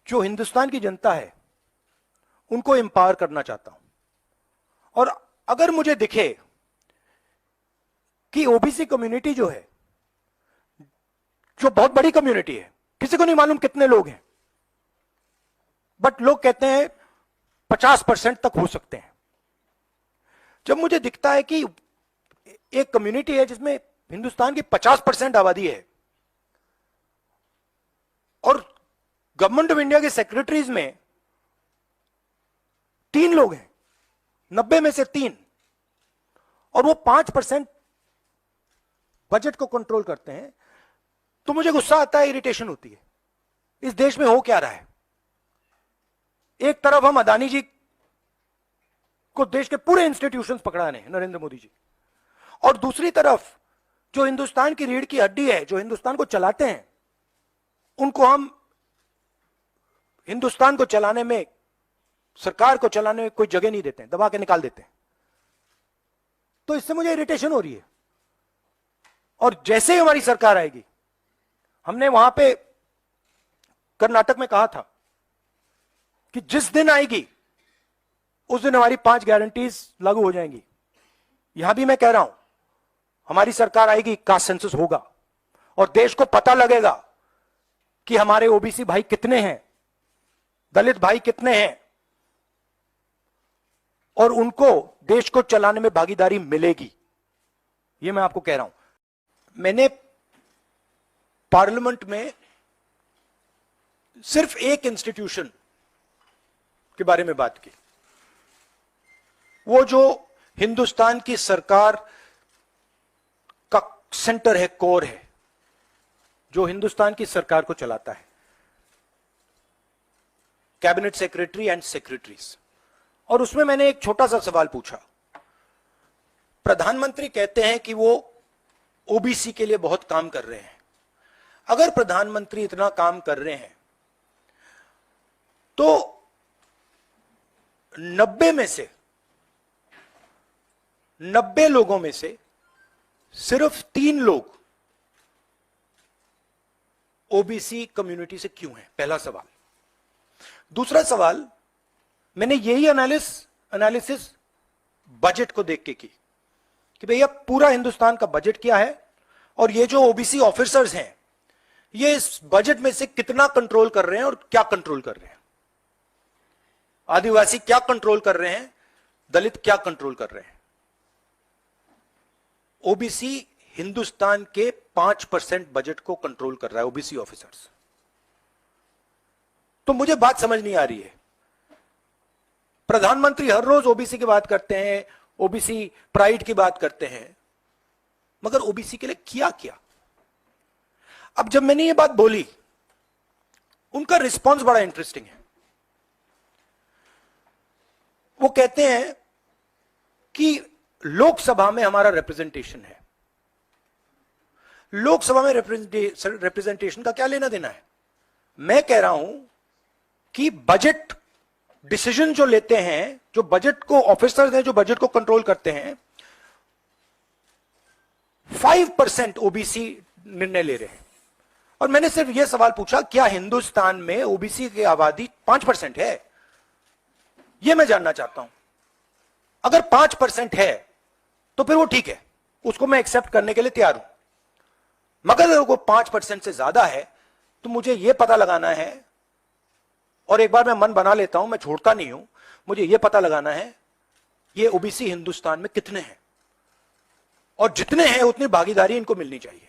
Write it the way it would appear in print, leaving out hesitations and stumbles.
जो हिंदुस्तान की जनता है उनको एम्पावर करना चाहता हूं। और अगर मुझे दिखे कि ओबीसी कम्युनिटी जो है, जो बहुत बड़ी कम्युनिटी है, किसी को नहीं मालूम कितने लोग हैं, बट लोग कहते हैं 50% तक हो सकते हैं। जब मुझे दिखता है कि एक कम्युनिटी है जिसमें हिंदुस्तान की 50% आबादी है और गवर्नमेंट ऑफ इंडिया के सेक्रेटरीज में 3 लोग हैं, 90 में से 3, और वो 5% बजट को कंट्रोल करते हैं, तो मुझे गुस्सा आता है, इरिटेशन होती है। इस देश में हो क्या रहा है? एक तरफ हम अदानी जी को देश के पूरे इंस्टीट्यूशंस पकड़ा रहे हैं, नरेंद्र मोदी जी, और दूसरी तरफ जो हिंदुस्तान की रीढ़ की हड्डी है, जो हिंदुस्तान को चलाते हैं, उनको हम हिंदुस्तान को चलाने में, सरकार को चलाने में कोई जगह नहीं देते हैं, दबा के निकाल देते हैं। तो इससे मुझे इरिटेशन हो रही है। और जैसे ही हमारी सरकार आएगी, हमने वहां पे कर्नाटक में कहा था कि जिस दिन आएगी उस दिन हमारी 5 गारंटीज लागू हो जाएंगी। यहां भी मैं कह रहा हूं, हमारी सरकार आएगी, कास्ट सेंसस होगा और देश को पता लगेगा कि हमारे ओबीसी भाई कितने हैं, दलित भाई कितने हैं, और उनको देश को चलाने में भागीदारी मिलेगी। यह मैं आपको कह रहा हूं। मैंने पार्लियामेंट में सिर्फ एक इंस्टीट्यूशन के बारे में बात की, वो जो हिंदुस्तान की सरकार का सेंटर है, कोर है, जो हिंदुस्तान की सरकार को चलाता है, कैबिनेट सेक्रेटरी एंड सेक्रेटरीज। और उसमें मैंने एक छोटा सा सवाल पूछा। प्रधानमंत्री कहते हैं कि वो ओबीसी के लिए बहुत काम कर रहे हैं। अगर प्रधानमंत्री इतना काम कर रहे हैं तो 90 लोगों में से सिर्फ 3 लोग ओबीसी कम्युनिटी से क्यों हैं? पहला सवाल। दूसरा सवाल, मैंने यही एनालिसिस बजट को देख के की कि भैया पूरा हिंदुस्तान का बजट क्या है और ये जो ओबीसी ऑफिसर्स हैं ये इस बजट में से कितना कंट्रोल कर रहे हैं और क्या कंट्रोल कर रहे हैं। आदिवासी क्या कंट्रोल कर रहे हैं, दलित क्या कंट्रोल कर रहे हैं। ओबीसी हिंदुस्तान के 5% बजट को कंट्रोल कर रहा है, ओबीसी ऑफिसर्स। तो मुझे बात समझ नहीं आ रही है। प्रधानमंत्री हर रोज ओबीसी की बात करते हैं, ओबीसी प्राइड की बात करते हैं, मगर ओबीसी के लिए किया क्या? अब जब मैंने ये बात बोली, उनका रिस्पॉन्स बड़ा इंटरेस्टिंग है। वो कहते हैं कि लोकसभा में हमारा रिप्रेजेंटेशन है। लोकसभा में रिप्रेजेंटेशन का क्या लेना देना है? मैं कह रहा हूं कि बजट डिसीजन जो लेते हैं, जो बजट को ऑफिसर्स हैं, जो बजट को कंट्रोल करते हैं, 5% ओबीसी निर्णय ले रहे हैं। और मैंने सिर्फ यह सवाल पूछा, क्या हिंदुस्तान में ओबीसी की आबादी 5% है? यह मैं जानना चाहता हूं। अगर 5% है तो फिर वो ठीक है, उसको मैं एक्सेप्ट करने के लिए तैयार हूं। मगर अगर वो 5% से ज्यादा है तो मुझे यह पता लगाना है, और एक बार मैं मन बना लेता हूं, मैं छोड़ता नहीं हूं, मुझे यह पता लगाना है ये ओबीसी हिंदुस्तान में कितने हैं, और जितने हैं उतनी भागीदारी इनको मिलनी चाहिए।